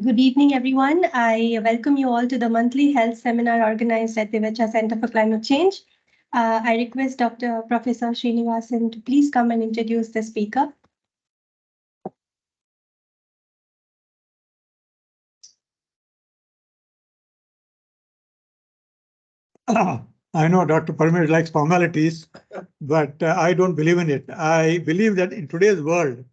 Good evening, everyone. I welcome you all to the monthly health seminar organized at Divecha Center for Climate Change. I request Dr. Professor Srinivasan to please come and introduce the speaker. I know Dr. Paramesh likes formalities, but I don't believe in it. I believe that in today's world,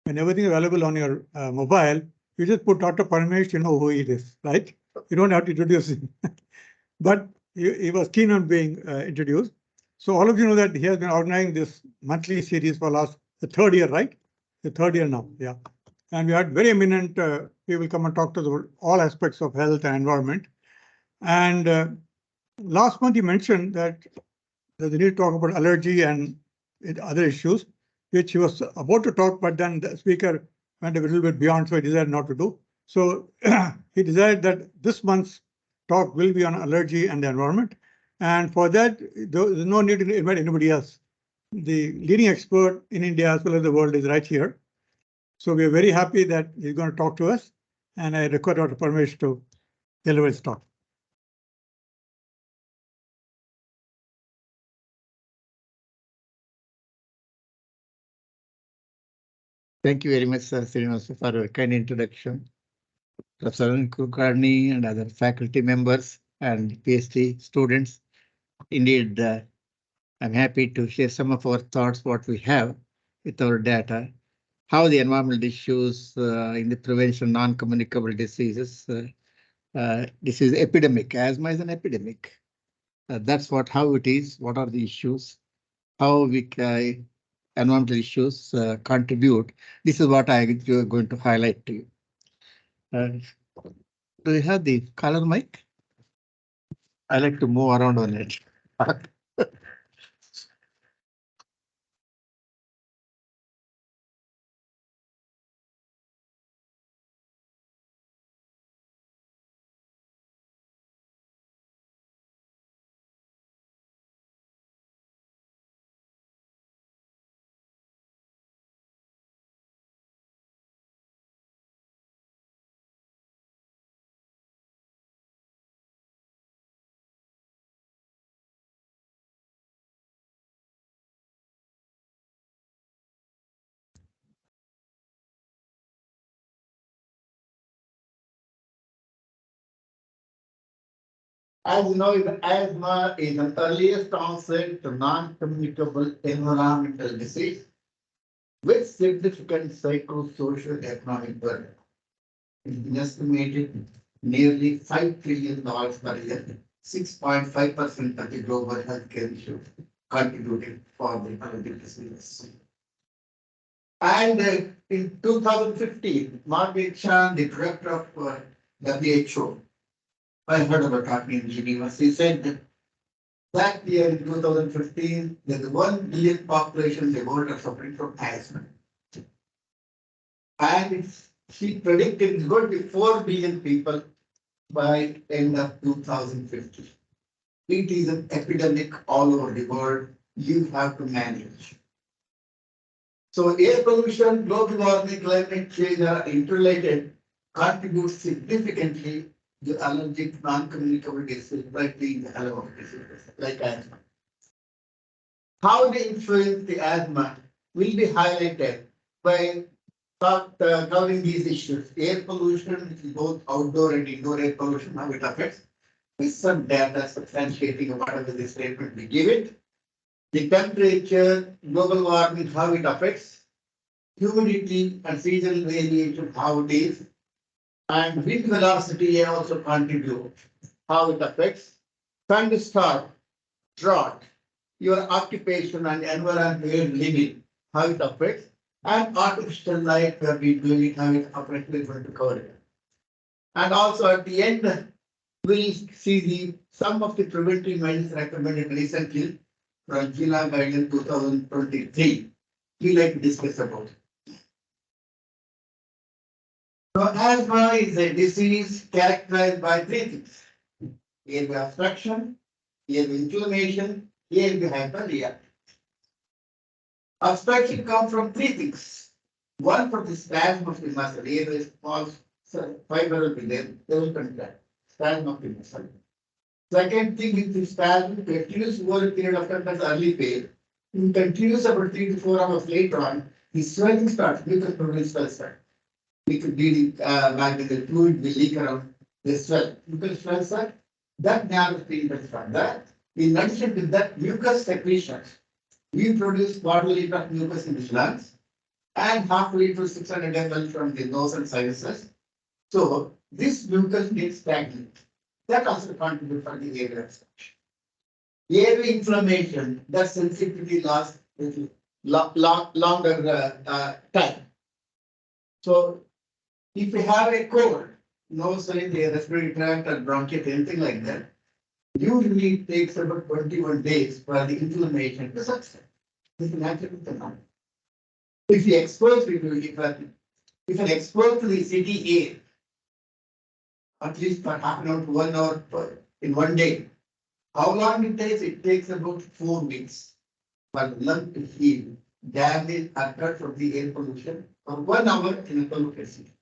when everything is available on your mobile, you just put Dr. Paramesh, you know who he is, right? You don't have to introduce him. But he was keen on being introduced. So all of you know that he has been organizing this monthly series for the third year, right? The third year now, yeah. And we had very eminent people come and talk to us all aspects of health and environment. And last month, he mentioned that they need to talk about allergy and other issues, which he was about to talk, but then the speaker went a little bit beyond, so he decided not to do. So he decided that this month's talk will be on allergy and the environment. And for that, there's no need to invite anybody else. The leading expert in India as well as the world is right here. So we are very happy that he's going to talk to us. And I request Dr. Paramesh to deliver his talk. Thank you very much, Srinivas, for a kind introduction. Professor Kulkarni and other faculty members and PhD students. Indeed, I'm happy to share some of our thoughts, what we have with our data, how the environmental issues in the prevention of non-communicable diseases. This is epidemic. Asthma is an epidemic. That's how it is. What are the issues? How we environmental issues contribute. This is what I'm going to highlight to you. Do you have the color mic? I like to move around on it. As you know, asthma is an earliest onset to non-communicable environmental disease with significant psychosocial economic burden. It is estimated nearly $5 trillion per year, 6.5% of the global healthcare issue contributed for the allergy diseases. And in 2015, Margaret Chan, the director of WHO, I heard about talking in GENEVA. She said that year in 2015, there's 1 billion population in the world are suffering from asthma. And she predicted it's going to be 4 billion people by end of 2050. It is an epidemic all over the world. You have to manage. So air pollution, global warming, climate change are interrelated, contribute significantly to allergic non-communicable disease, like the allergic diseases, like asthma. How they influence the asthma will be highlighted by covering these issues. Air pollution, which is both outdoor and indoor air pollution, how it affects, with some data substantiating whatever the statement we give it. The temperature, global warming, how it affects, humidity and seasonal variation, how it is, and wind velocity also contribute, how it affects, thunderstorm, drought, your occupation and environment where you live in, how it affects, and artificial light where we do it, how it affects to cover it. And also at the end, we'll see some of the preventive measures recommended recently from GENEVA guideline 2023. We like to discuss about it. So asthma is a disease characterized by three things: airway obstruction, airway inflammation, airway hyperreactivity. Obstruction comes from three things. One, from the spasm of the muscle, airway small fiber will be there, they will contract. Spasm of the muscle. Second thing is the spasm continues over a period of time as early pain. It continues about 3 to 4 hours later on, the swelling starts, mucus membrane swells start. We could be back in the fluid will leak around the swell. Mucus swells start, that narrows the intestine from that. In addition to that, mucus secretions. We produce quarter liter of mucus in the lungs and half liter to 600 ml from the nose and sinuses. So this mucus gets stagnant. That also contributes for the airway obstruction. Airway inflammation, that sensitivity lasts longer time. So if you have a cold, nose in the respiratory tract or bronchitis, anything like that, usually it takes about 21 days for the inflammation to subside. This is natural phenomenon. If you expose people, if you expose to the city air, at least for half an hour to 1 hour in one day, how long it takes? It takes about 4 weeks for the lung to heal damage occurred from the air pollution for 1 hour in a polluted city.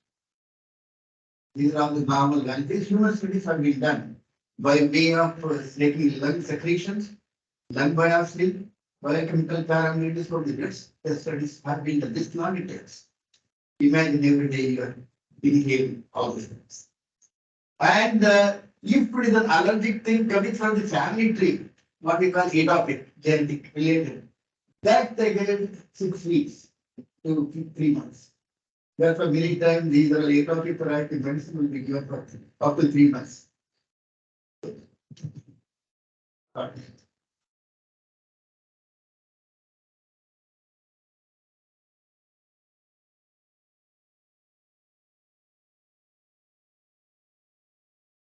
These are all the normal values. These human studies have been done by way of taking lung secretions, lung biopsy, biochemical parameters from the blood. The studies have been done. This long it takes. Imagine every day you are inhaling all these things. And if it is an allergic thing coming from the family tree, what we call atopic, genetic related, that they get 6 weeks to 3 months. Therefore, many times these are atopic reactive medicine will be given for up to 3 months.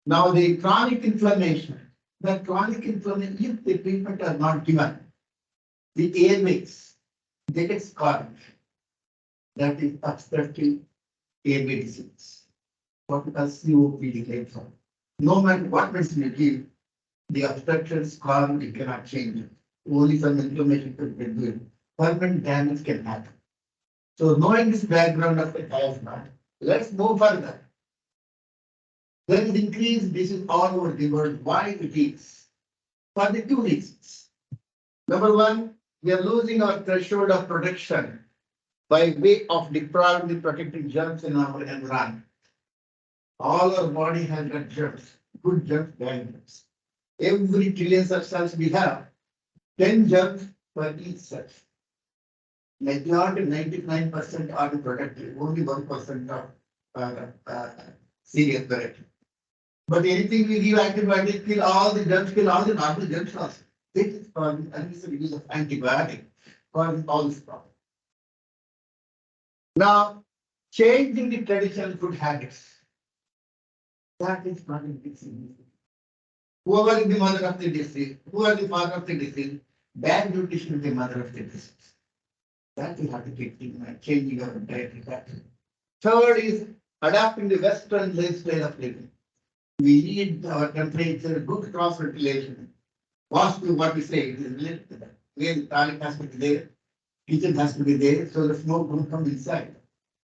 Now the chronic inflammation. The chronic inflammation, if the treatment are not given, the airways, they get scarred. That is obstructive airway disease. What we call COPD later. No matter what medicine you give, the obstruction scar, you cannot change it. Only some inflammation can do it. Permanent damage can happen. So knowing this background of the asthma, let's move further. There is increased disease all over the world. Why it is? For the 2 reasons. Number one, we are losing our threshold of protection by way of depriving the protecting germs in our environment. All our body has got germs, good germs, bad germs. Every trillions of cells we have, 10 germs per each cell. Majority, 99% are protected, only 1% are serious threat. But anything we give antibiotic, kill all the germs, kill all the normal germs also. This is causing unnecessary use of antibiotic, causing all this problem. Now, changing the traditional food habits. That is not a big thing. Whoever is the mother of the disease, who are the father of the disease, bad nutrition is the mother of the disease. That we have to keep in mind, changing our dietary pattern. Third is adapting the Western lifestyle of living. We need our temperature, good cross ventilation. Vastu, what we say, it is related to that. Where the toilet has to be there, kitchen has to be there, so the smoke won't come inside.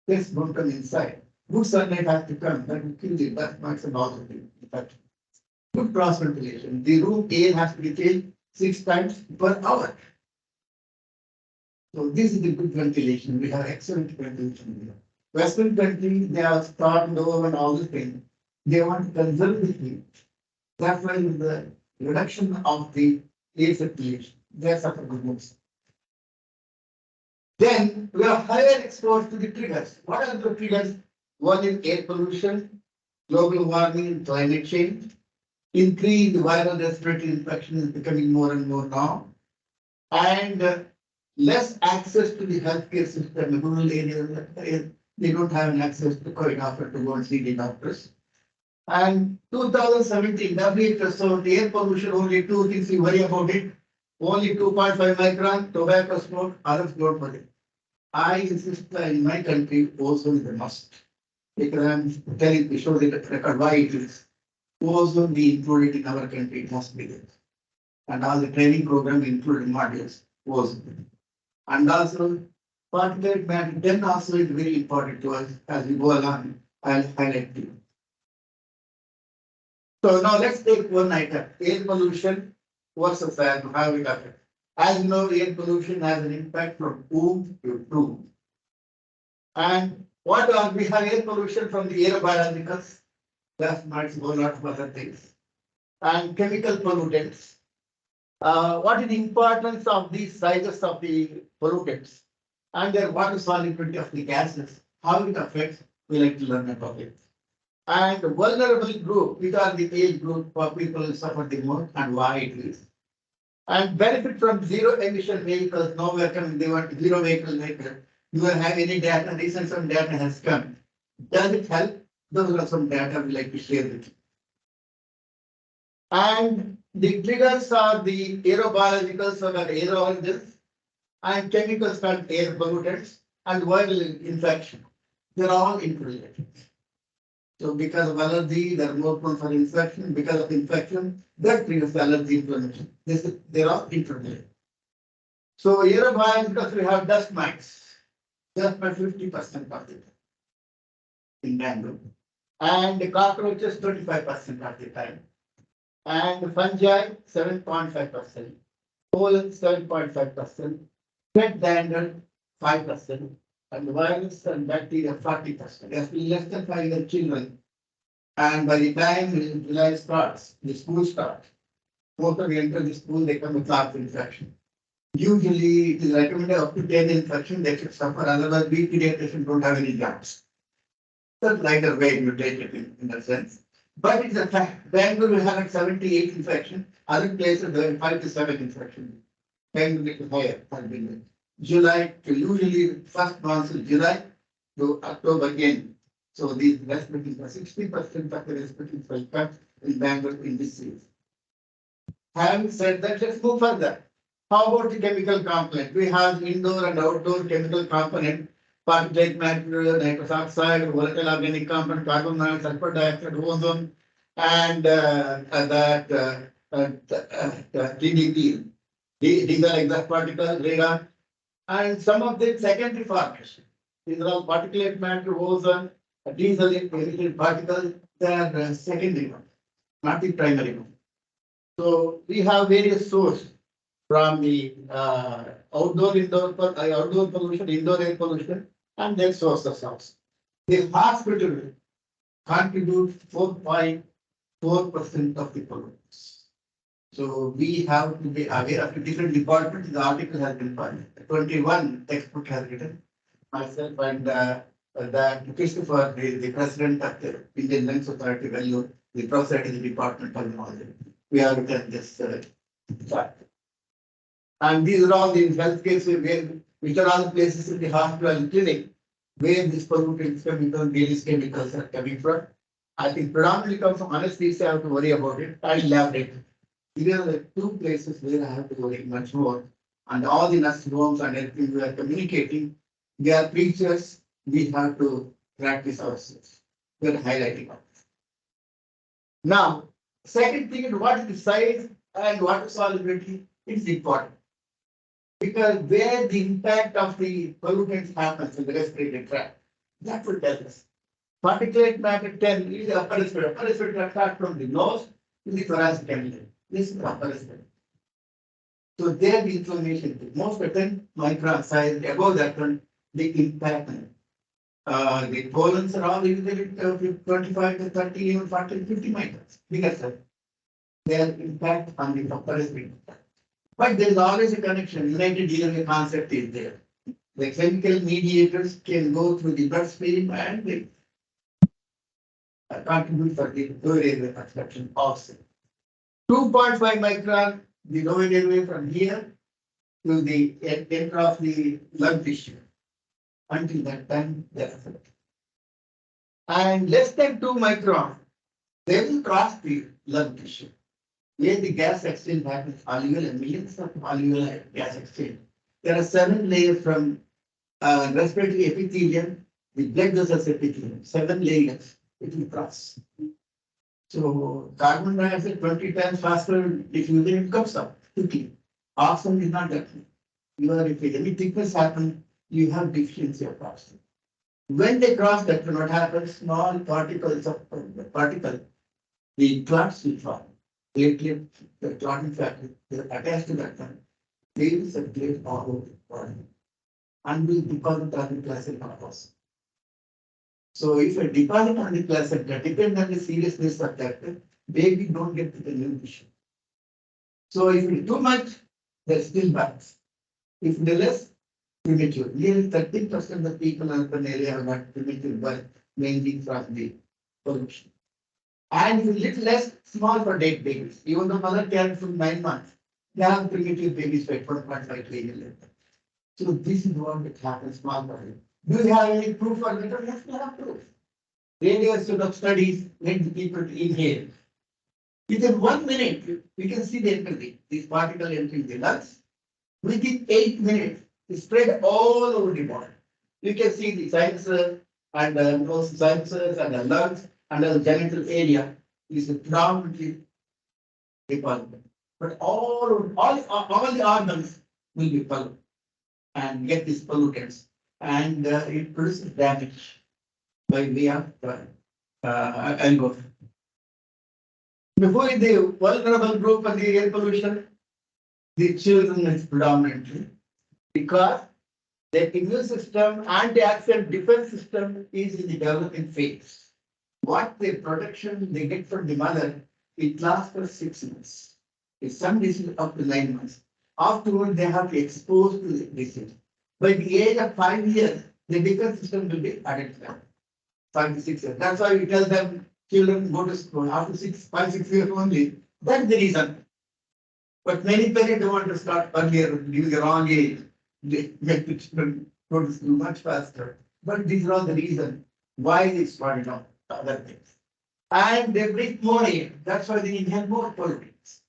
This won't come inside. Good sunlight has to come, that will kill the dust marks and all of the infection. Good cross ventilation. The room air has to be changed 6 times per hour. So this is the good ventilation. We have excellent ventilation here. Western countries, they are starting over and all this thing. They want to conserve the heat. That's why the reduction of the air circulation. They suffer the most. Then we are higher exposed to the triggers. What are the triggers? One is air pollution, global warming and climate change. Increased viral respiratory infection is becoming more and more now. and less access to the healthcare system in rural areas. They don't have an access to going after to go and see the doctors. And 2017, WHO showed the air pollution, only two things we worry about it. Only 2.5 micron, tobacco smoke, others don't worry. I insist in my country ozone is a must. Because I'm telling you, show the record why it is. Ozone be included in our country, it must be there. And all the training program included modules, ozone. And also, particulate matter 10 also is very important to us as we go along. I'll highlight to you. So now let's take one item, air pollution versus how it affects. As you know, air pollution has an impact from womb to tomb. And what are we have air pollution from the aerobiologicals, that might go a lot of other things, and chemical pollutants. What is the importance of these sizes of the pollutants and their water solubility of the gases, how it affects, we like to learn about it. And vulnerable group, which are the age group for people who suffer the most and why it is. And benefit from zero emission vehicles, now we are coming, they want zero vehicle. You will have any data, recent some data has come. Does it help? Those are some data we like to share with you. And the triggers are the aerobiologicals, so that air origins, and chemicals called air pollutants, and viral infection. They're all interrelated. So because of allergy, they're more prone for infection. Because of infection, that triggers allergy inflammation. They're all interrelated. So aerobiologicals, we have dust mites. Just by 50% of it in Bangalore. And the cockroaches 25% of the time. And fungi 7.5%. Pollen 7.5%. Pet dander 5%. And virus and bacteria 40%. There's been less than 5 year children. And by the time July starts, the school starts, most of them enter the school, they come with large infection. Usually it is recommended up to 10 infection, they should suffer, otherwise we pediatricians don't have any jobs. That's lighter way you take it in that sense. But it's a fact. Bangalore will have 78 infection, other places there are 5 to 7 infection. Bangalore is higher. July to usually first month is July to October again. So these respiratory 60% of the respiratory will come in Bangalore in this season. Having said that, let's move further. How about the chemical component? We have indoor and outdoor chemical component, particulate matter, nitrous oxide, volatile organic compound, carbon monoxide, sulfur dioxide, ozone, and DDP, diesel exhaust particle, radon, and some of the secondary formation. These are all particulate matter, ozone, diesel emitted particles, they are secondary one, not the primary one. So we have various sources from the outdoor pollution, indoor air pollution, and then sources also. The hospital contributes 4.4% of the pollutants. So we have to be aware of the different departments. The article has been filed. 21 textbook has written. Myself and that Christopher, the president of the Indian Lung Society, Bangalore, the professor in the department of Immunology. We have written this chart. And these are all the healthcare which are all the places in the hospital and clinic where these pollutants, various chemicals are coming from. I think predominantly comes from anesthesia, I have to worry about it, and laboratory. These are the two places where I have to worry much more. And all the nursing homes and everything we are communicating, they are preachers, we have to practice ourselves. We are highlighting it. Now, second thing is what is the size and water solubility is important. Because where the impact of the pollutants happens in the respiratory tract, that will tell us. Particulate matter 10 is the upper respiratory. Upper respiratory tract from the nose to the thoracic cavity. This is the upper respiratory. So there the inflammation, most of 10 micron size, above that one, the impact. The pollens are all usually 25 to 30, even 40, 50 microns. Bigger size. Their impact on the upper respiratory. But there is always a connection. United DNA concept is there. The chemical mediators can go through the bloodstream and they contribute for the lower airway obstruction also. 2.5 micron, the lower airway from here to the enter of the lung tissue. Until that time, they are affected. And less than 2 micron, they will cross the lung tissue. Where the gas exchange happens, alveolar, millions of alveolar gas exchange. There are 7 layers from respiratory epithelium, the blood vessels epithelium, 7 layers it will cross. So carbon dioxide 20 times faster diffusion, it comes up quickly. Oxygen is not that. If any thickness happens, you have deficiency of oxygen. When they cross that, what happens? Small particles of particle, the clots will form. Platelet, the clotting factor, they are attached to that one. They will circulate all over the body and will deposit on the placenta also. So if a deposit on the placenta depends on the seriousness of that, baby don't get to the nutrition. So if it is too much, they're still bad. If it is less, premature. Nearly 30% of the people in urban area have got premature birth, mainly from the pollution. And if it is little less, small for dead babies. Even the mother carried for 9 months, they have premature babies by 1.5 to 8 years. So this is what it happens, small body. Do you have any proof for that? Yes, we have proof. Various sort of studies made the people to inhale. Within 1 minute, we can see the entry, these particles entering the lungs. Within 8 minutes, it spread all over the body. You can see the sinuses and those sinuses and the lungs and the genital area is predominantly repellent. But all the organs will be polluted and get these pollutants, and it produces damage by way of alcohol. Before the vulnerable group of the air pollution, the children is predominantly because their immune system, antioxidant defense system is in the developing phase. What the protection they get from the mother, it lasts for 6 months. If some disease up to 9 months. Afterward, they have to expose to the disease. By the age of 5 years, the defense system will be identified. 5 to 6 years. That's why we tell them children go to school after 5, 6 years only. That's the reason. But many parents don't want to start earlier, give the wrong age. They make the children go to school much faster. But these are all the reasons why it's started out, other things. And they breathe more air. That's why they inhale more pollutants.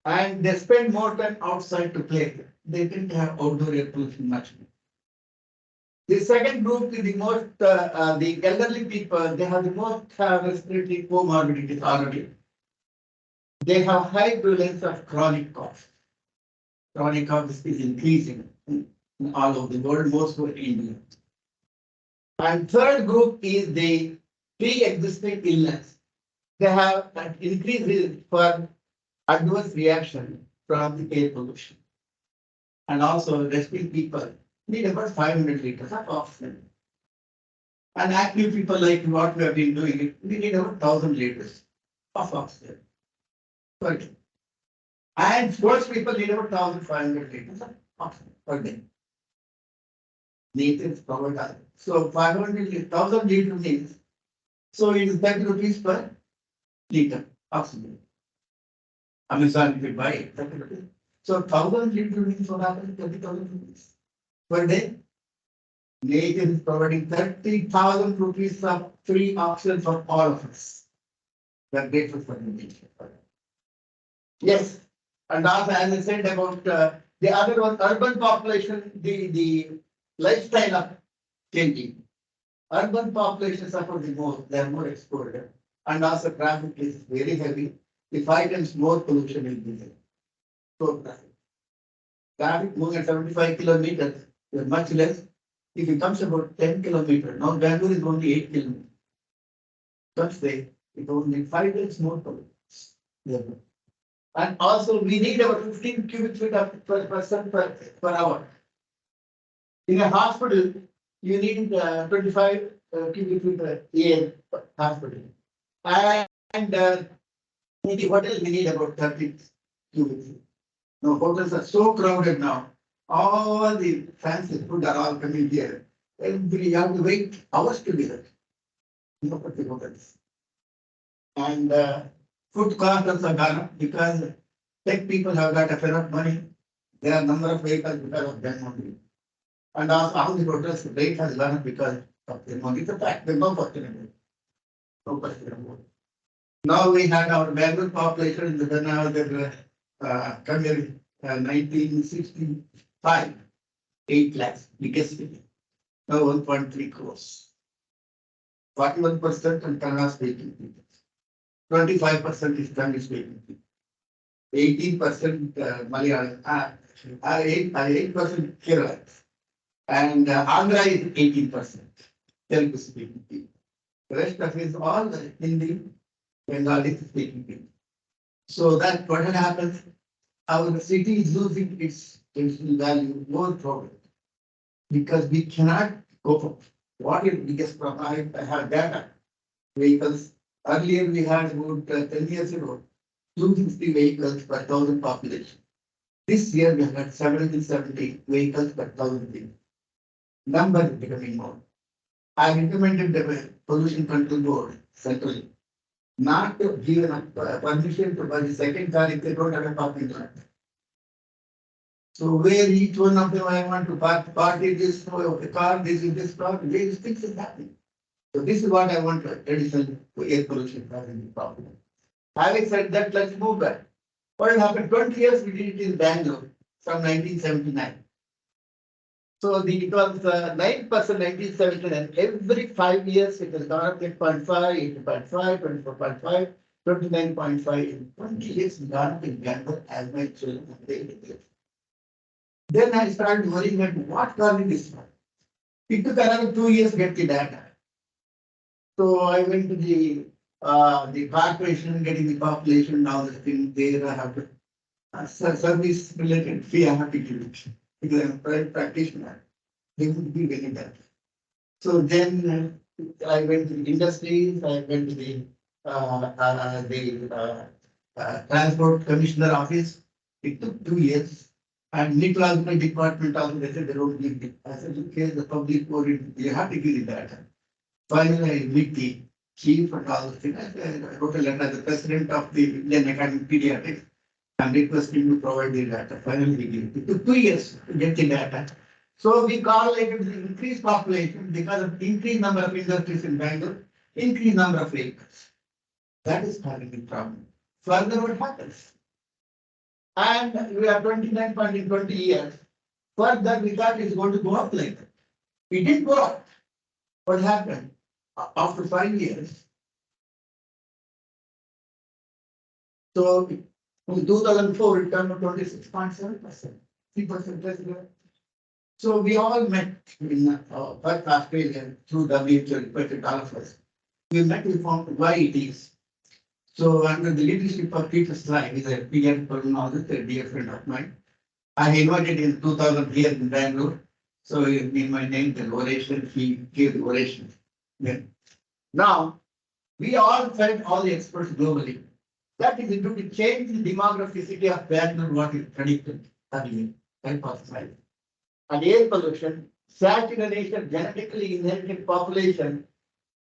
And they spend more time outside to play. They didn't have outdoor air pollution much more. The second group is the most, the elderly people, they have the most respiratory comorbidities already. They have high prevalence of chronic cough. Chronic cough is increasing in all over the world, most for India. And third group is the pre-existing illness. They have an increased risk for adverse reaction from the air pollution. And also resting people need about 500 liters of oxygen. And active people like what we have been doing, we need about 1,000 liters of oxygen. Right. And sports people need about 1,500 liters of oxygen per day. Nature is provided. So 500, 1,000 liters means, so it is 30 rupees per liter oxygen. Amazon, if you buy it, 30 rupees. So 1,000 liters means what happens? 30,000 rupees per day. Nature is providing 30,000 rupees of free oxygen for all of us. We are grateful for the nature. Yes, and also as I said about the other one, urban population, the lifestyle of changing. Urban population suffer the most, they are more exposed, and also traffic is very heavy. The 5 times more pollution will be there. So traffic moving at 75 kilometers is much less. If it comes about 10 kilometers, now Bangalore is only 8 kilometers. Such way, it only 5 times more pollution. Yeah. And also we need about 15 cubic feet of per person per hour. In a hospital, you need 25 cubic feet per air per hospital. And in the hotel, we need about 30 cubic feet. Now hotels are so crowded now. All the fancy food are all coming here. And we have to wait hours to be there. No particular hotels. And food costs have gone up because tech people have got a fair of money. There are number of vehicles because of them only. And also all the hotels rate has gone up because of them only. It's a fact, there's no question about it. No question about it. Now we had our Bangalore population in the when I was there, come here, 1965, 8 lakhs, biggest city. Now 1.3 crores. 41% and Kannada speaking people. 25% is Tamil speaking people. 18% Malayalam, 8% Kerala. And Andhra is 18%. Telugu speaking people. The rest of it is all Hindi, Bengali speaking people. So that what happens, our city is losing its traditional value more problem. Because we cannot go for what is the biggest problem. I have data. Vehicles. Earlier we had about 10 years ago, 250 vehicles per 1,000 population. This year we have got 770 vehicles per 1,000 people. Number is becoming more. I recommended the pollution control board centrally not to give permission to buy the second car if they don't have a parking lot. So where each one of them I want to park this car, this car, these things is happening. So this is what I want to traditional air pollution problem. Having said that, let's move back. What happened? 20 years we did it in Bangalore from 1979. So it was 9% 1979. Every 5 years it has gone up 8.5, 8.5, 24.5, 29.5. In 20 years it gone up in Bangalore as my children. Then I started worrying at what causing this one. It took another 2 years to get the data. So I went to the corporation, getting the population, now the thing there I have to service related fee I have to give it because I'm a private practitioner. They would be getting that. So then I went to the industries, I went to the transport commissioner office. It took 2 years. And meteorological department also they said they don't give it. I said, okay, the public board, you have to give the data. Finally, I meet the chief and all the things. I wrote a letter to the president of the Indian Academy of Pediatric and requested him to provide the data. Finally, we gave it. It took 2 years to get the data. So we correlated the increased population because of increased number of industries in Bangalore, increased number of vehicles. That is causing the problem. Further, what happens? And we are 29 point in 20 years. Further, we thought it's going to go up like that. It did go up. What happened? After 5 years. So in 2004, it turned to 26.7%, 3% less growth. So we all met in Perth, Australia through WHO, requested all of us. We met, we found why it is. So under the leadership of Peter Slide, he's a pediatric pulmonologist, a dear friend of mine. I invited in 2000 here in Bangalore. So in my name, the oration, he gave the oration. Yeah. Now, we all felt, all the experts globally, that is due to change the demographicity of Bangalore, what is predicted earlier, 10%. And air pollution, saturation, genetically inherited population,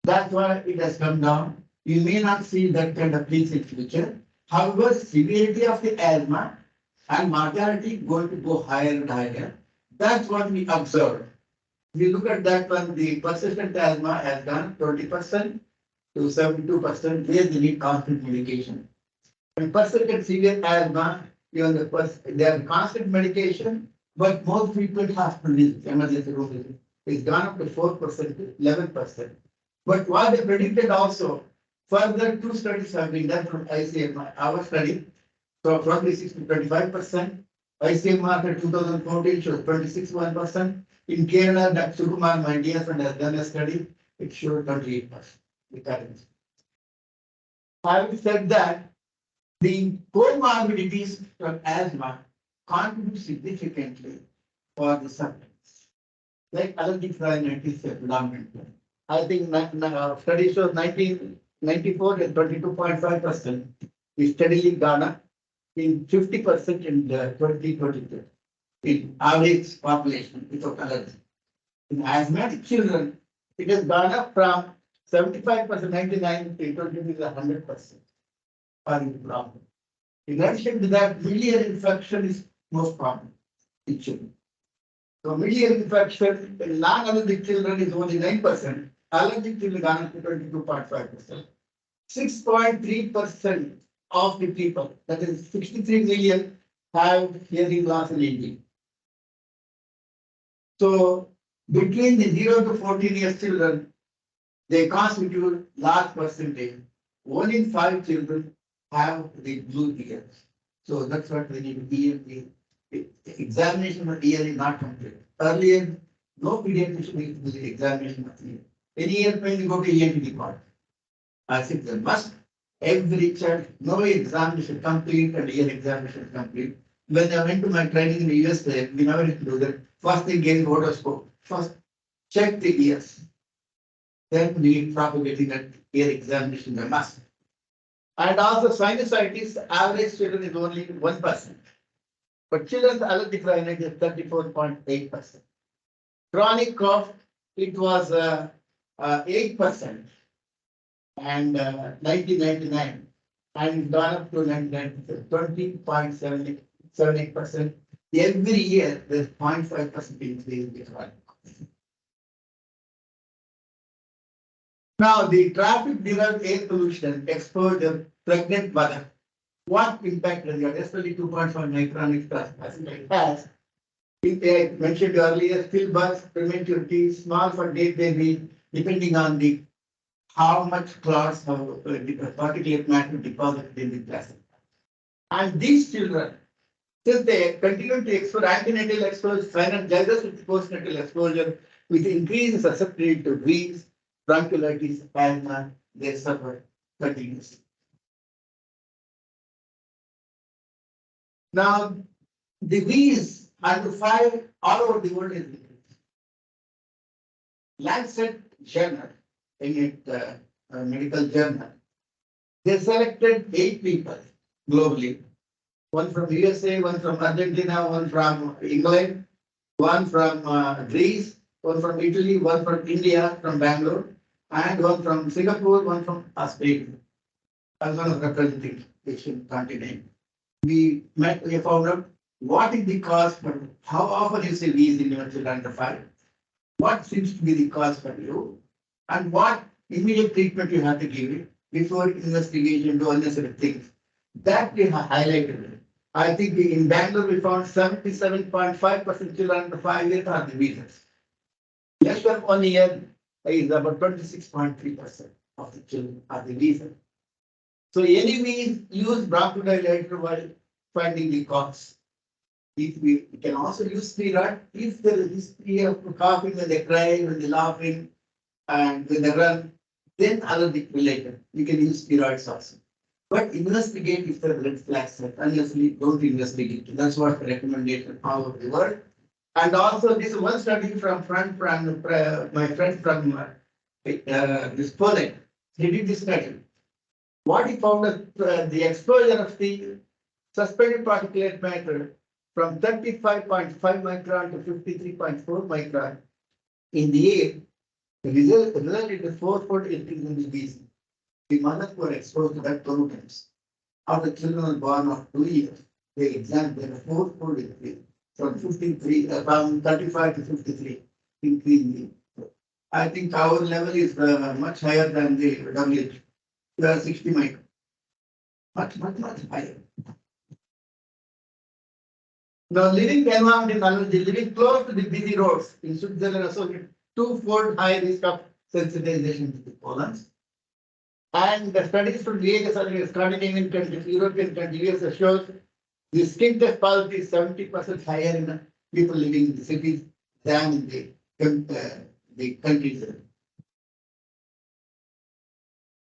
that's why it has come down. You may not see that kind of things in future. However, severity of the asthma and mortality going to go higher and higher. That's what we observed. If you look at that one, the persistent asthma has gone 20% to 72%, where they need constant medication. And persistent severe asthma, even they have constant medication, but most frequent hospital visits, emergency room visits, it's gone up to 4% to 11%. But what they predicted also, further 2 studies have been done from ICMR, our study, so 26 to 25%. ICMR after 2014 shows 26.1%. In Kerala, Dr. Sukumar, my dear friend, has done a study, it showed 28%. Recurrence. Having said that, the comorbidities from asthma contribute significantly for the symptoms. Like allergic rhinitis predominantly. I think study shows 1994 and 22.5% is steadily gone up in 50% in the 2022 in average population without allergy. In asthmatic children, it has gone up from 75%, 99 to 100%. Problem. In addition to that, miliary infection is most common. in children. So middle infection in non-allergic children is only 9%. Allergic children gone up to 22.5%. 6.3% of the people, that is 63 million, have hearing loss in India. So between the 0 to 14 years children, they constitute large percentage. 1 in 5 children have the blue ears. So that's what we need ENT. Examination of ear is not complete. Earlier, no pediatrician used to do the examination of ear. Any ear pain, you go to ENT department. I think they must. Every child, no examination complete and ear examination complete. When I went to my training in the U.S.A, we never used to do that. First thing is otoscope. First, check the ears. Then we propagating that ear examination they must. And also sinusitis, average children is only 1%. But children's allergic rhinitis is 34.8%. Chronic cough, it was 8% and 1999 and gone up to 20.78%. Every year there's 0.5% increase in the chronic cough. Now the traffic derived air pollution exposure pregnant mother. What impact does it have? Especially 2.5 micron as it has. I mentioned earlier, stillbirth, prematurity, small for dead baby, depending on the how much clots have particulate matter deposited in the placenta. And these children, since they continue to expose antenatal exposure, sinusitis with postnatal exposure, with increased susceptibility to wheeze, bronchiolitis, asthma, they suffer continuously. Now, the wheeze under 5 all over the world is decreased. Lancet journal, in its medical journal, they selected 8 people globally. One from U.S.A, one from Argentina, one from England, one from Greece, one from Italy, one from India, from Bangalore, and one from Singapore, one from Australia, as one of representing Asian continent. We found out what is the cause for how often you see wheeze in your children under 5, what seems to be the cause for you, and what immediate treatment you have to give it before investigation, do unnecessary things. That we have highlighted. I think in Bangalore we found 77.5% children under 5 years are the wheezers. Less than 1 year is about 26.3% of the children are the wheezers. So any means use bronchodilator while finding the cause. If we can also use steroid if there is history of coughing when they cry, when they're laughing, and when they run, then allergic related. You can use steroids also. But investigate if there are red flags, unless we don't investigate. That's what the recommendation all over the world. And also this one study from my friend from this Poland. He did this study. What he found is the exposure of the suspended particulate matter from 35.5 micron to 53.4 micron in the air, the result is a 4-fold increase in the wheezing. The mothers were exposed to that pollutants. After children were born of 2 years, they examined a 4-fold increase from 35 to 53 increase. I think our level is much higher than the WHO. We are 60 micron. Much higher. Now, living environment in allergy, living close to the busy roads in Switzerland associated 2-fold high risk of sensitization to the pollens. And the studies from various other Scandinavian countries, European countries, shows the skin test positivity is 70% higher in people living in the cities than in the countries.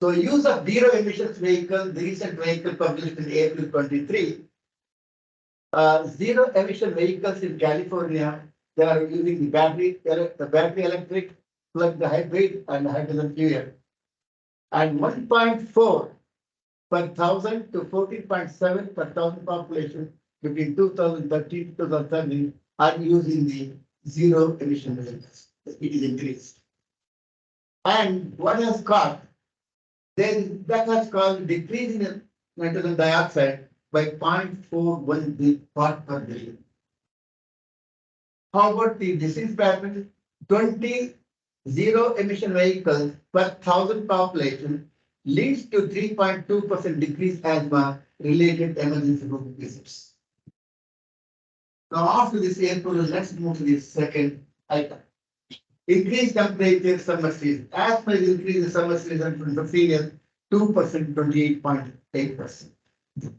So, use of zero emissions vehicle, the recent vehicle published in April 23. Zero emission vehicles in California, they are using the battery electric, plug the hybrid and hydrogen fuel. And 1.4 per thousand to 14.7 per thousand population between 2013 to 2030 are using the zero emission vehicles. It is increased. And what has caused? Then that has caused decrease in nitrogen dioxide by 0.41 part per billion. How about the disease pattern? 20 zero emission vehicles per thousand population leads to 3.2% decreased asthma related emergency room visits. Now, after this air pollution, let's move to the second item. Increased temperature summer season. Asthma is increased in summer season from 15 years, 2%, 28.8%.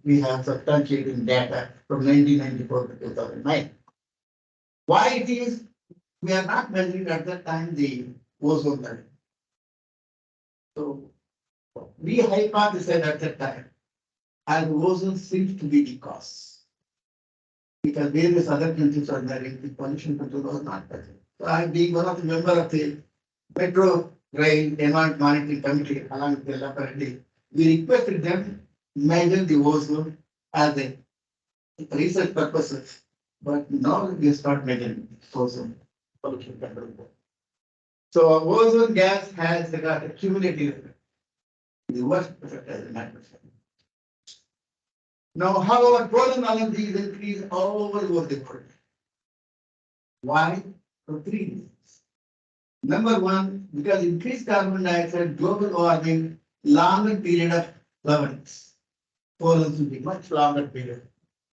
We have substantiating data from 1994 to 2009. Why it is? We are not measuring at that time the ozone level. So we hypothesized at that time, and ozone seems to be the cause. Because various other countries are marrying the pollution control was not present. So I being one of the members of the Metro Rail Demand Monitoring Committee along with the Lakeside, we requested them measure the ozone as a research purposes. But now we start measuring ozone pollution control. So ozone gas has got a cumulative effect. The worst effect as a matter of fact. Now, however, pollen allergy is increased all over the world. Why? For three reasons. Number one, because increased carbon dioxide, global warming, longer period of flowers. Pollen will be much longer period.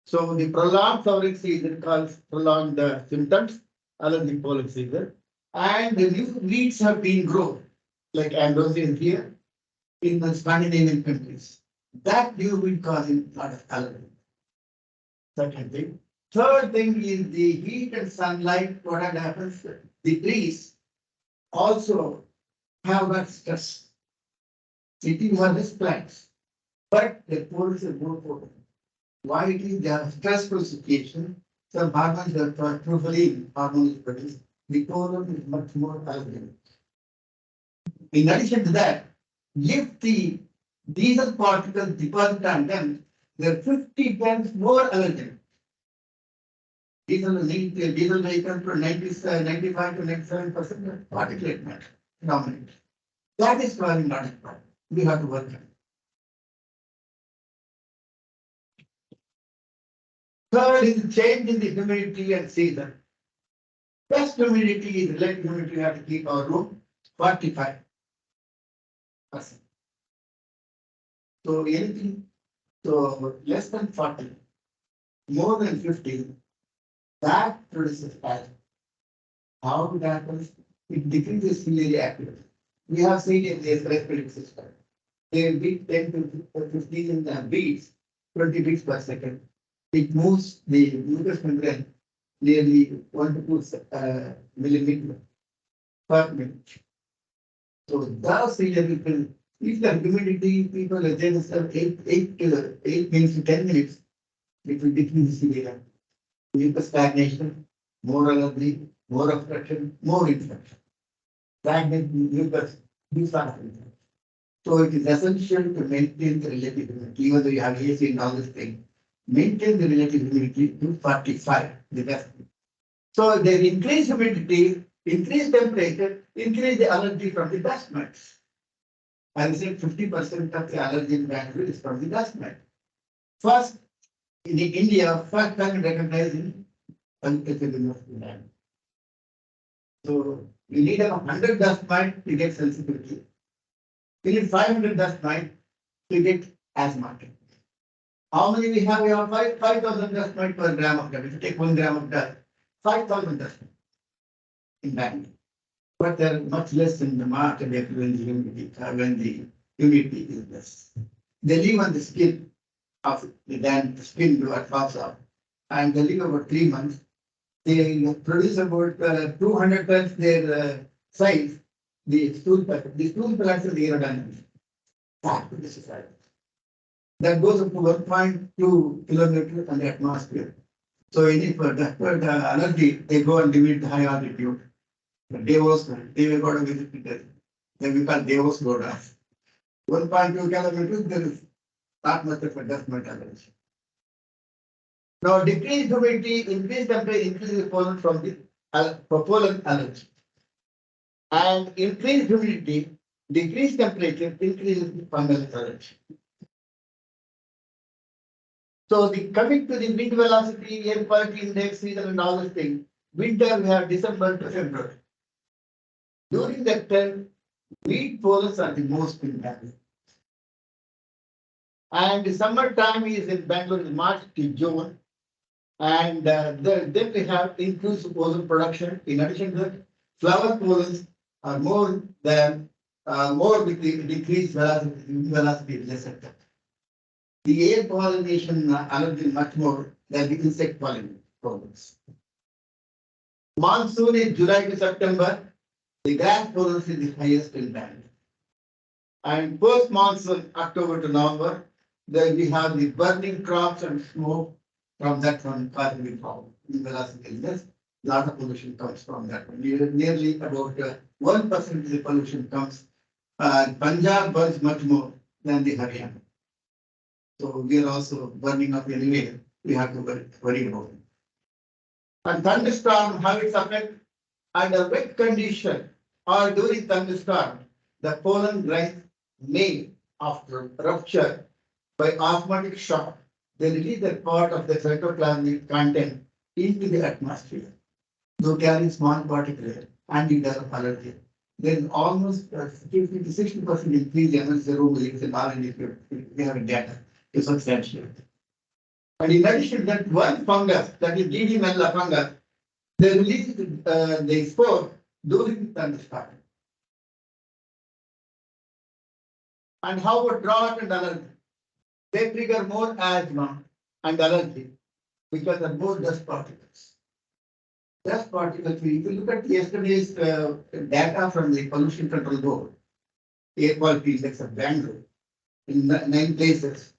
So the prolonged flowering season calls prolonged symptoms, allergic pollen season, and the new weeds have been grown, like androgen here in the Scandinavian countries. That new weed causing a lot of allergy. Second thing. Third thing is the heat and sunlight, what happens, the trees also have that stress. Cities have this plants, but the pollen is more potent. Why it is? They have stressful situation. Some hormones that are truthfully hormones produced. The pollen is much more allergenic. In addition to that, if the diesel particles deposit on them, they're 50 times more allergenic. Diesel vehicles for 95 to 97% particulate matter dominant. That is causing a lot of problem. We have to work on it. Third is change in the humidity and season. Best humidity is relative humidity. We have to keep our room 45%. So anything, so less than 40, more than 50, that produces asthma. How it happens? It decreases ciliary activity. We have seen in the respiratory system. They beat 10 to 15 beats, 20 beats per second. It moves the mucous membrane nearly 1 to 2 millimeters per minute. So those people, if the humidity people adjust 8 minutes to 10 minutes, it will decrease severe. Mucus stagnation, more allergy, more obstruction, more infection. Stagnant mucus, these are infection. So it is essential to maintain the relative humidity, even though you have AC and all this thing. Maintain the relative humidity to 45, the best. So there increase humidity, increase temperature, increase the allergy from the dust mites. I said 50% of the allergy in Bangalore is from the dust mite. First, in India, first time recognizing untouchable land. So you need 100 dust mite to get sensitivity. You need 500 dust mite to get asthmatic. How many we have? We have 5,000 dust mite per gram of dust. If you take 1 gram of dust, 5,000 dust mite in Bangalore. But they are much less in the market when the humidity is less. They live on the skin of the skin falls off, and they live about 3 months. They produce about 200 times their size. The stool plants are the aerodynamics. That goes up to 1.2 kilometers on the atmosphere. So for the allergy, they go and limit the high altitude. They will go to visit it. Then we call Davos go down. 1.2 kilometers, there is not much of a dust mite allergy. Now, decreased humidity, increased temperature, increases pollen from the pollen allergy. And increased humidity, decreased temperature, increases the fungal allergy. So coming to the wind velocity, air quality index, season and all these things, winter we have December to February. During that time, wheat pollens are the most impacted. And the summer time is in Bangalore, March to June. And then we have increased ozone production. In addition to that, flower pollens are more with the decreased velocity lesser. The air pollination allergy is much more than the insect pollen pollens. Monsoon is July to September. The grass pollens is the highest in Bangalore. And post monsoon, October to November, then we have the burning crops and smoke from that one causing the problem. In velocity illness, a lot of pollution comes from that one. Nearly about 1% of the pollution comes. Punjab burns much more than the Haryana. So we are also burning up anyway. We have to worry about it. And thunderstorm, how it affects under wet condition or during thunderstorm, the pollen grinds may after rupture by osmotic shock. They release that part of the cytoplasmic content into the atmosphere. Though carrying small particles and it develop allergy. Then almost 50 to 60% increase energy room leaks in R&D. We have data to substantiate. And in addition to that, one fungus, that is GENEVA fungus, they release the spore during thunderstorm. And how about drought and allergy? They trigger more asthma and allergy because of more dust particles. Dust particles, if you look at yesterday's data from the Pollution Control Board, air quality index of Bangalore in 9 places.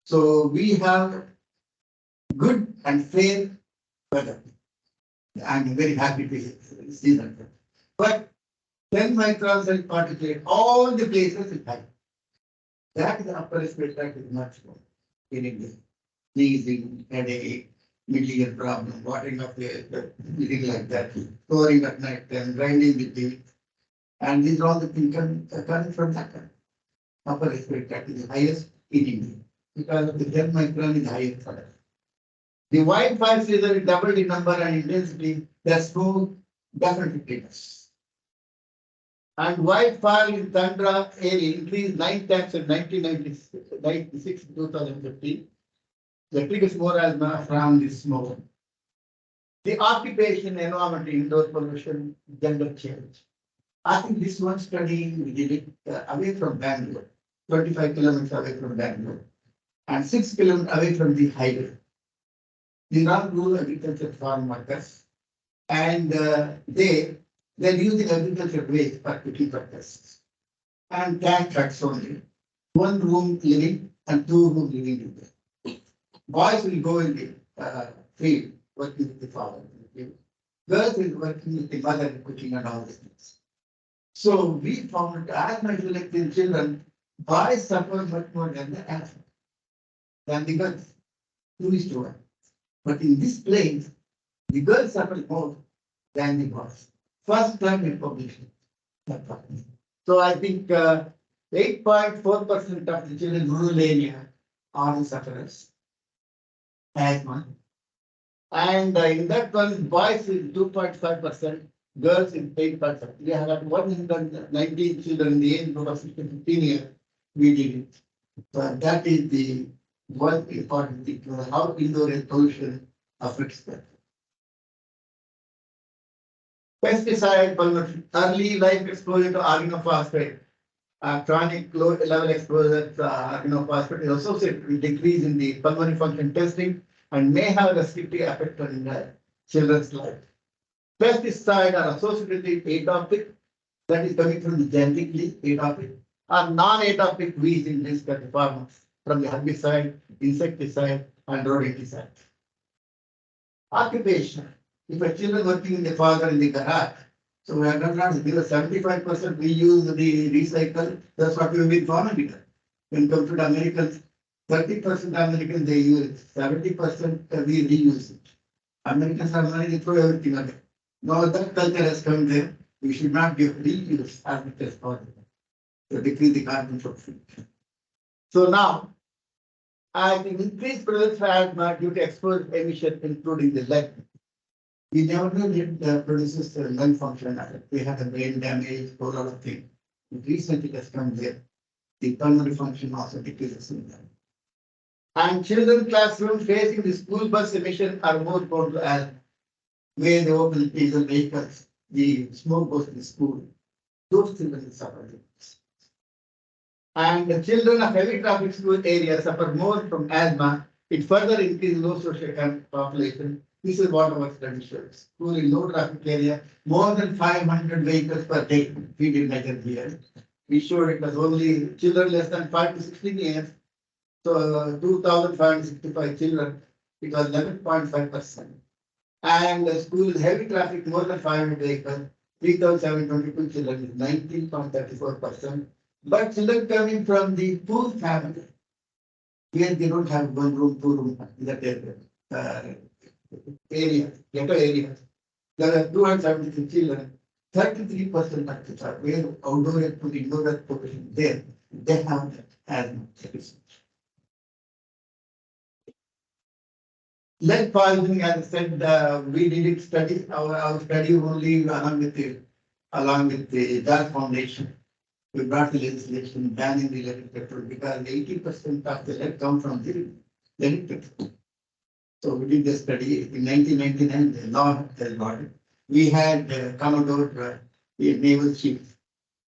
So we have good and fair weather. I'm very happy to see that. But 10 microns and particulate, all the places is high. That is the upper respiratory tract is much more in India. Sneezing, headache, middle ear problem, watering of the anything like that, pouring at night, and grinding with the. And these are all the things coming from that. Upper respiratory tract is the highest in India because of the 10 micron is the highest for us. The wildfire season is doubled in number and intensity. There's no definitely triggers. And wildfire in Tundra area increased 9 times in 1996 to 2015. The triggers more asthma from this smoke. The occupation, environment, indoor pollution, gender change. I think this one study we did it away from Bangalore, 25 kilometers away from Bangalore, and 6 kilometers away from the highway. These are rural agriculture farm workers, and they're using agriculture waste for cooking purposes. And can trucks only. 1 room living and 2 room living together. Boys will go in the field working with the father. Girls will working with the mother cooking and all these things. So we found asthma-affected children, boys suffer much more than the asthma than the girls. 2:1. But in this place, the girls suffer more than the boys. First time in publication. So I think 8.4% of the children in rural area are the sufferers. Asthma. And in that one, boys is 2.5%, girls is 8%. We have had 119 children in the age group of 16 to 15 years. We did it. So that is the one important thing, how indoor air pollution affects them. Pesticide pollution, early life exposure to organophosphate, chronic low level exposure to organophosphate is associated with decrease in the pulmonary function testing and may have a restrictive effect on children's life. Pesticides are associated with atopic, that is coming from the genetically atopic, or non-atopic weeds in risk at the farmers from the herbicide, insecticide, and rodenticide. Occupation. If a children working in the father in the garage, so we are not 75% we use the recycle. That's what we've been following. When come to the Americans, 30% Americans they use, 70% we reuse it. Americans are managing to throw everything away. Now that culture has come there, we should not give reuse as much as possible to decrease the carbon footprint. So now, I think increased prevalence for asthma due to exposed emission, including the lead. We never knew it produces the lung function. We had a brain damage, a lot of things. Recently, it has come there. The pulmonary function also decreases in them. And children classrooms facing the school bus emission are more prone to asthma. Where they open diesel vehicles, the smoke goes to the school. Those children suffer. And the children of heavy traffic school areas suffer more from asthma. It further increases low socioeconomic population. This is what our study shows. School in low traffic area, more than 500 vehicles per day. We did measure here. We showed it was only children less than 5 to 16 years. So 2,565 children, it was 11.5%. And the school is heavy traffic, more than 500 vehicles, 3,722 children is 19.34%. But children coming from the poor family, where they don't have 1 room, 2 room, that area, ghetto area, there are 273 children, 33% of the child, where outdoor and indoor population there, they have asthma. Lead poisoning, as I said, we did study our study only along with the Dart Foundation. We brought the legislation banning the leaded petrol because 80% of the lead come from the leaded petrol. So we did the study in 1999. The law has got it. We had Commodore, the naval chief.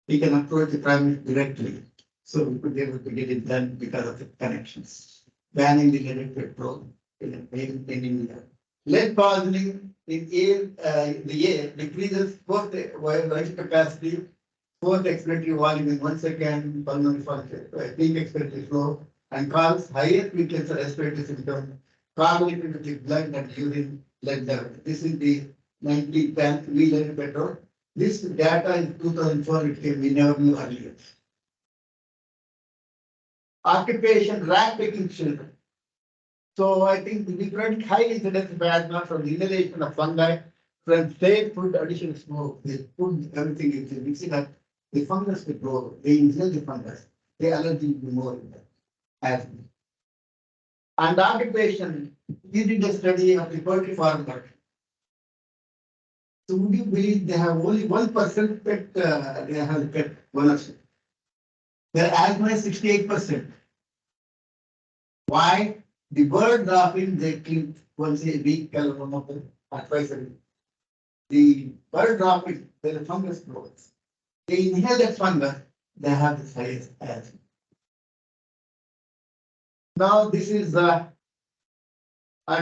He can approach the Prime Minister directly. So we could be able to get it done because of the connections. Banning the leaded petrol in India. Lead poisoning in the air decreases both the vital capacity, both expiratory volume in 1 second, pulmonary function, peak expiratory flow, and cause higher frequency respiratory symptoms correlated with the blood and urine lead level. This is the 1910 leaded petrol. This data in 2004 it came, we never knew earlier. Occupation, rat picking children. So I think we predict high incidence of asthma from the inhalation of fungi, from state food addition of smoke. They put everything into mixing up. The fungus will grow. They inhale the fungus. The allergy will be more in that asthma. And occupation, we did a study of the poultry farmer. So would you believe they have only 1% pet? They have pet ownership. Their asthma is 68%. Why? The bird dropping they clean once a week, twice a week. The bird dropping, the fungus grows. They inhale that fungus, they have the highest asthma. Now this is I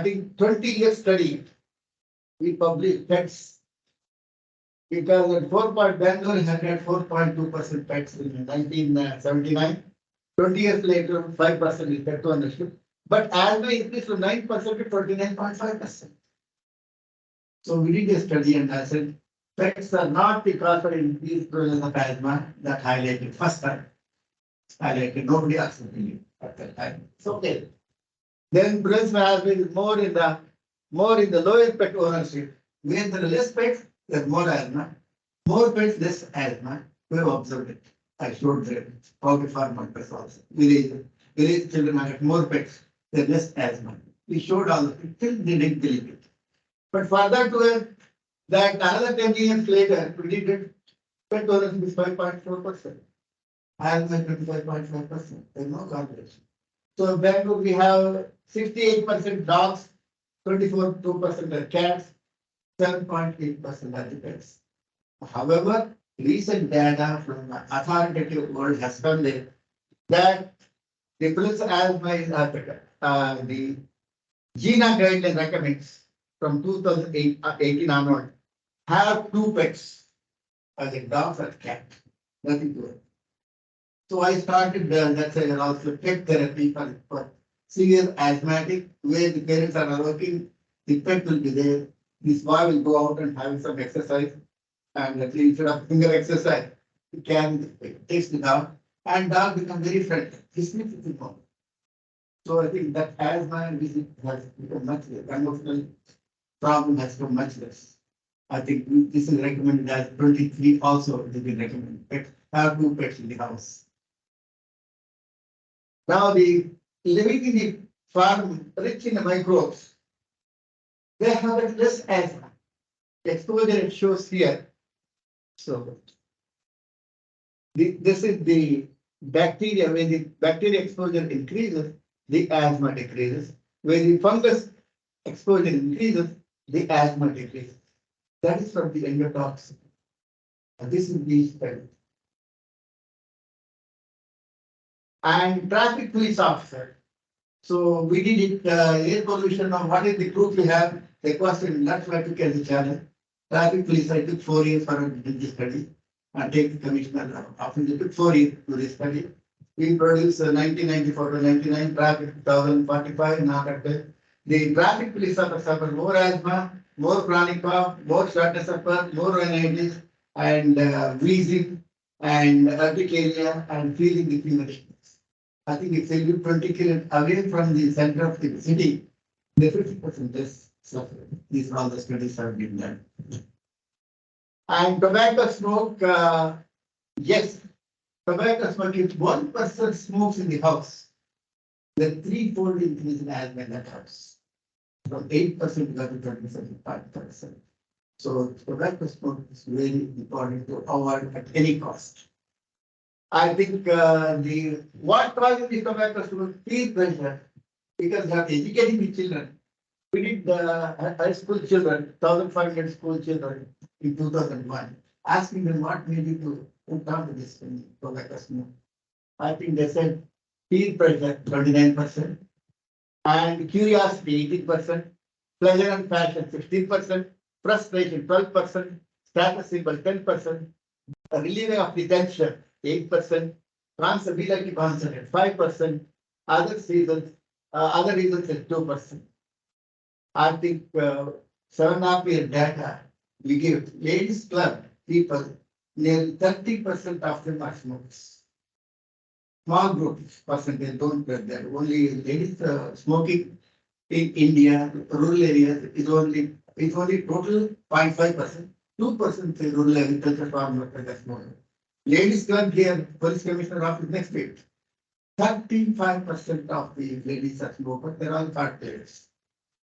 think 20-year study. We published pets because at 4. Bangalore had 4.2% pets in 1979. 20 years later, 5% is pet ownership. But asthma increased from 9% to 29.5%. So we did a study and I said, pets are not the cause for increased prevalence of asthma that highlighted first time. Highlighted, nobody else believed at that time. It's okay. Then prevalence of asthma is more in the lower pet ownership. Where there are less pets, there's more asthma. More pets, less asthma. We have observed it. I showed the poultry farm pets also. Village children have more pets. There's less asthma. We showed all of it till they didn't believe it. But further to it, that another 10 years later, predicted pet ownership is 5.4%. Asthma 25.5%. There's no correlation. So in Bangalore, we have 68% dogs, 24.2% are cats, 7.8% are the pets. However, recent data from the authoritative world has found that the prevalence of asthma is Africa. The GENEVA guideline recommends from 2018 onward, have 2 pets, either dogs or cat, nothing to it. So I started that's also pet therapy for severe asthmatic, where the parents are working, the pet will be there. This boy will go out and have some exercise, and at least instead of finger exercise, he can taste the dog, and dog become very friendly. He sleeps with the dog. So I think that asthma visit has become much less. Emotional problem has become much less. I think this is recommended as 23 also has been recommended. Pets, have 2 pets in the house. Now the living in the farm rich in the microbes, they have less asthma. exposure it shows here. So this is the bacteria. When the bacteria exposure increases, the asthma decreases. When the fungus exposure increases, the asthma decreases. That is from the endotoxin. And this is the study. And traffic police officer. So we did it air pollution. Now what is the group we have? The question that's why I took as a challenge. Traffic police, I took 4 years for this study. I take the commissioner often it took 4 years to this study. We produced 1994 to 99 traffic 2045 not at the traffic police suffer more asthma, more chronic cough, more shortness of breath, more rhinitis, and wheezing and urticaria and feeling the feverishness. I think if they live 20 kilometers away from the center of the city, the 50% less suffer. These all the studies have been done. And tobacco smoke, yes, tobacco smoke, if one person smokes in the house, the threefold increase in asthma in that house, from 8% to 25%. So tobacco smoke is very important to avoid at any cost. I think what causes the tobacco smoke? Peer pressure, because they are educating the children. We did high school children, 1,500 school children in 2001, asking them what made you to put down to this tobacco smoke. I think they said peer pressure 29%, and curiosity 18%, pleasure and passion 16%, frustration 12%, status symbol 10%, relieving of the tension 8%, transability constant 5%, other reasons at 2%. I think 7.5 year data we give ladies club people, nearly 30% of them are smokers. Small groups percentage don't get there. Only ladies smoking in India, rural areas is only total 0.5%. 2% in rural agriculture farmers are smoking. Ladies club here, police commissioner office next week. 35% of the ladies are smokers. They're all card players.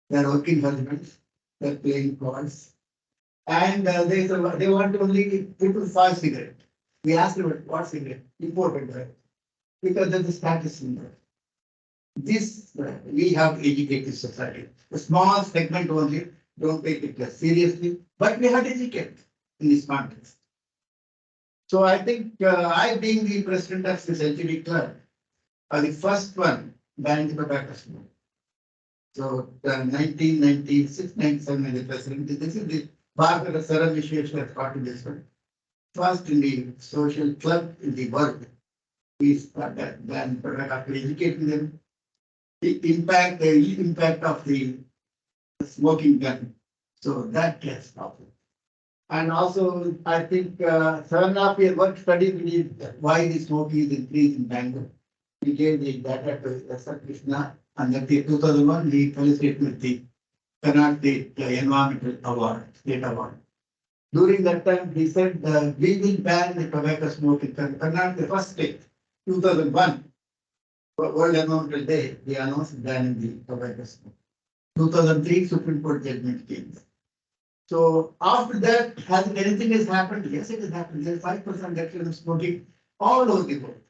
They're working husbands. They're playing cards. And they want only people 5 cigarettes. We asked them what cigarette? Imported, right? Because there's a status symbol. This we have educated society. A small segment only, don't take it seriously, but we have to educate in this context. So I think I being the president of this LTD club, the first one banning tobacco smoke. So 1996, 97 the president. This is the Bharata Serum Initiation has got to this one. First in the social club in the world. We started then after educating them. The impact of the smoking gun. So that gets stopped. And also, I think 7.5 year work study we did why the smoking is increased in Bangalore. We gave the data to Sir Krishna, and that year 2001 we felicitated with the Karnataka Environmental Award, State Award. During that time, he said we will ban the tobacco smoke in Karnataka, the first state, 2001. World Environmental Day, they announced banning the tobacco smoke. 2003 Supreme Court judgment came. So after that, has anything has happened? Yes, it has happened. There's 5% reduction of smoking all over the world.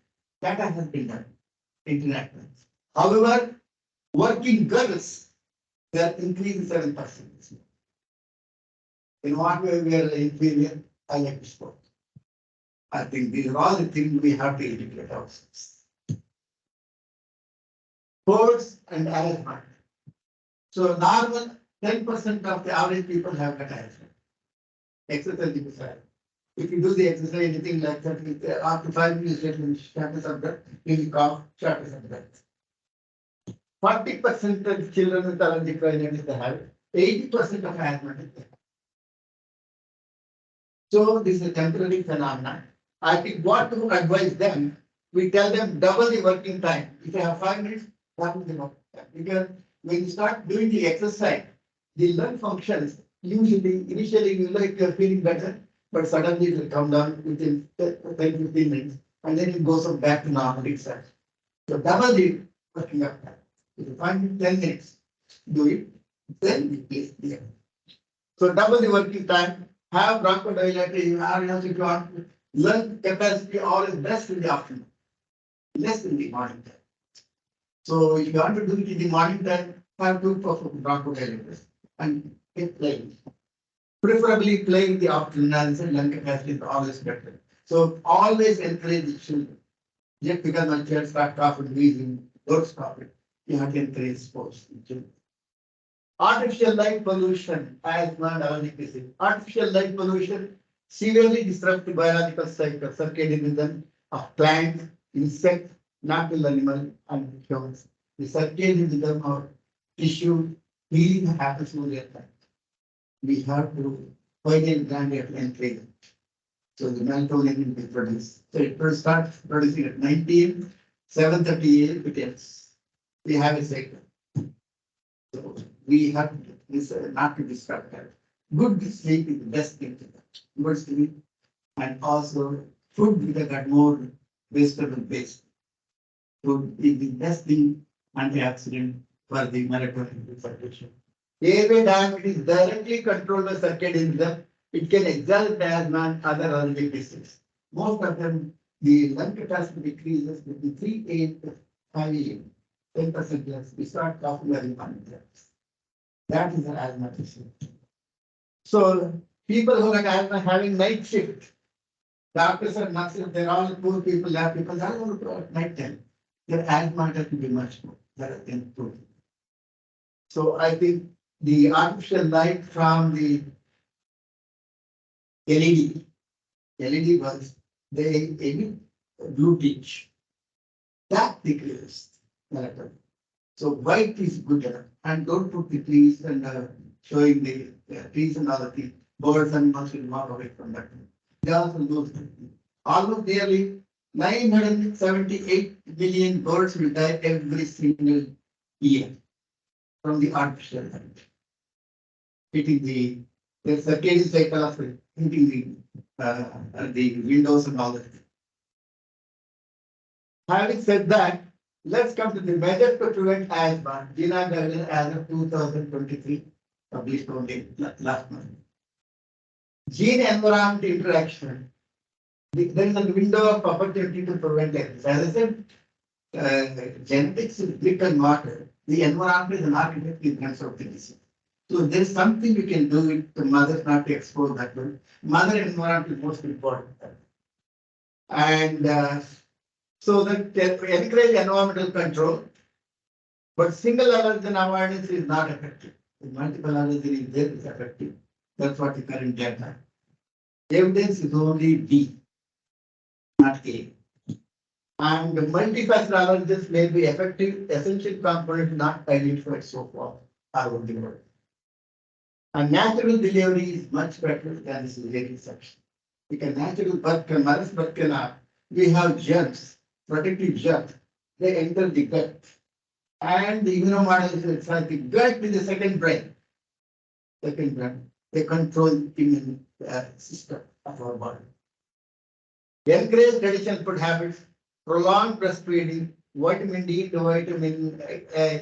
That has been done internationally. However, working girls, they are increasing 7%. In what way we are inferior? I like to sport. I think these are all the things we have to educate ourselves. Sports and asthma. So normal 10% of the average people have got asthma. Exercise is high. If you do the exercise, anything like that, after 5 minutes, shortness of breath, you will cough, shortness of breath. 40% of children with allergic rhinitis they have, 80% of asthmatic. So this is a temporary phenomenon. I think what to advise them, we tell them double the working time. If you have 5 minutes, double the working time. Because when you start doing the exercise, the lung functions usually, initially you like you're feeling better, but suddenly it will come down within 10-15 minutes, and then it goes back to normal itself. So double the working up time. If you find 10 minutes, do it, then replace the other. So double the working time, have bronchodilator, if you want lung capacity, all is best in the afternoon, less in the morning time. So if you want to do it in the morning time, have two bronchodilators and keep playing. Preferably playing the afternoon, as I said, lung capacity is always better. So always encourage the children. Just because my child start coughing, wheezing, don't stop it. You have to encourage sports in children. Artificial light pollution, asthma and allergy disease. Artificial light pollution severely disrupts the biological cycle, circadian rhythm of plants, insects, natural animal, and humans. The circadian rhythm of tissue healing happens only at night. We have to finally gland at entrance. So the melatonin will be produced. So it will start producing at 19, 7:30 a.m. it ends. We have a cycle. So we have this not to disrupt that. Good sleep is the best thing to do. Good sleep and also food that are more vegetable based. Food is the best thing antioxidant for the melatonin circulation. Airway diabetes is directly controlled by circadian rhythm. It can exalt asthma and other allergic diseases. Most of them, the lung capacity decreases between 3 AM to 5 AM, 10% less. We start coughing very funny. That is an asthma disease. So people who are asthma having night shift, doctors and nurses, they're all poor people, lab people, they don't want to go at night time. Their asthma has to be much more. That has been proven. So I think the artificial light from the LED bulbs, they emit blue tinge. That decreases melatonin. So white is good enough. And don't put the trees and showing the trees and other things. Birds and animals will walk away from that. They also lose almost nearly 978 million birds will die every single year from the artificial light. Hitting the circadian cycle of hitting the windows and all that. Having said that, let's come to the measures to prevent asthma. GENEVA guidelines as of 2023, published only last month. Gene-environment interaction. There is a window of opportunity to prevent it. As I said, genetics is brick and mortar. The environment is an architect in terms of the disease. So there is something you can do with the mothers not to expose that one. Mother environment is most important. And so that encourage environmental control, but single allergen avoidance is not effective. The multiple allergen is there, is effective. That's what the current data. Evidence is only D, not A. And multifaceted allergens may be effective, essential component not identified so far around the world. And natural delivery is much better than this cesarean section. Because natural birth canal, we have germs, protective germs. They enter the gut. And the immunomodulation, it's like the gut is the second brain. They control the immune system of our body. Encourage traditional food habits, prolonged breastfeeding, vitamin D to vitamin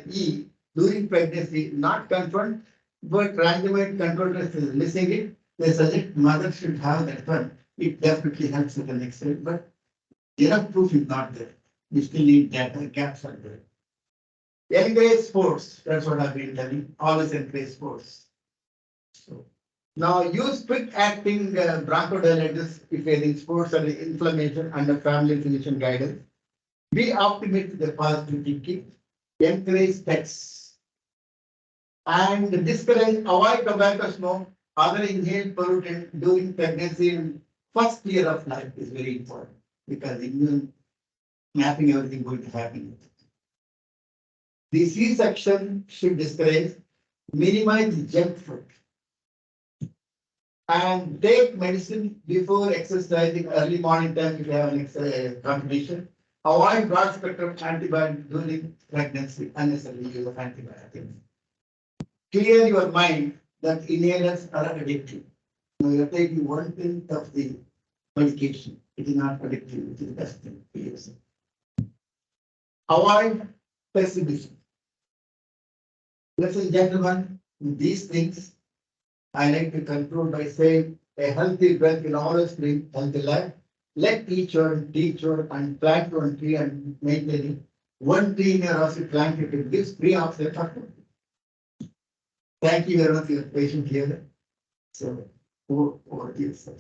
E during pregnancy, not confirmed, but randomized control test is missing it. They suggest mother should have that one. It definitely helps to an extent, but enough proof is not there. We still need data, gaps are there. Encourage sports, that's what I've been telling. Always encourage sports. So now use quick acting bronchodilators if any sports or inflammation under family physician guidance. Be optimistic with the positive thinking. Encourage pets. And discourage, avoid tobacco smoke, other inhaled pollutant during pregnancy and first year of life is very important because immune mapping everything going to happen. The C-section should discourage, minimize junk food, and take medicine before exercising early morning time if you have an competition. Avoid broad spectrum antibiotics during pregnancy, unnecessary use of antibiotics. Clear your mind that inhalers are addictive. Now you're taking 1/10 of the medication. It is not addictive, it is the best thing to use. Avoid pessimism. Ladies and gentlemen, these things I like to conclude by saying a healthy breath will always bring healthy life. Let each one teach one and plant one tree and maintain it. One tree in your house you plant it gives free oxygen. Thank you very much for your patience here. So, over to you, sir.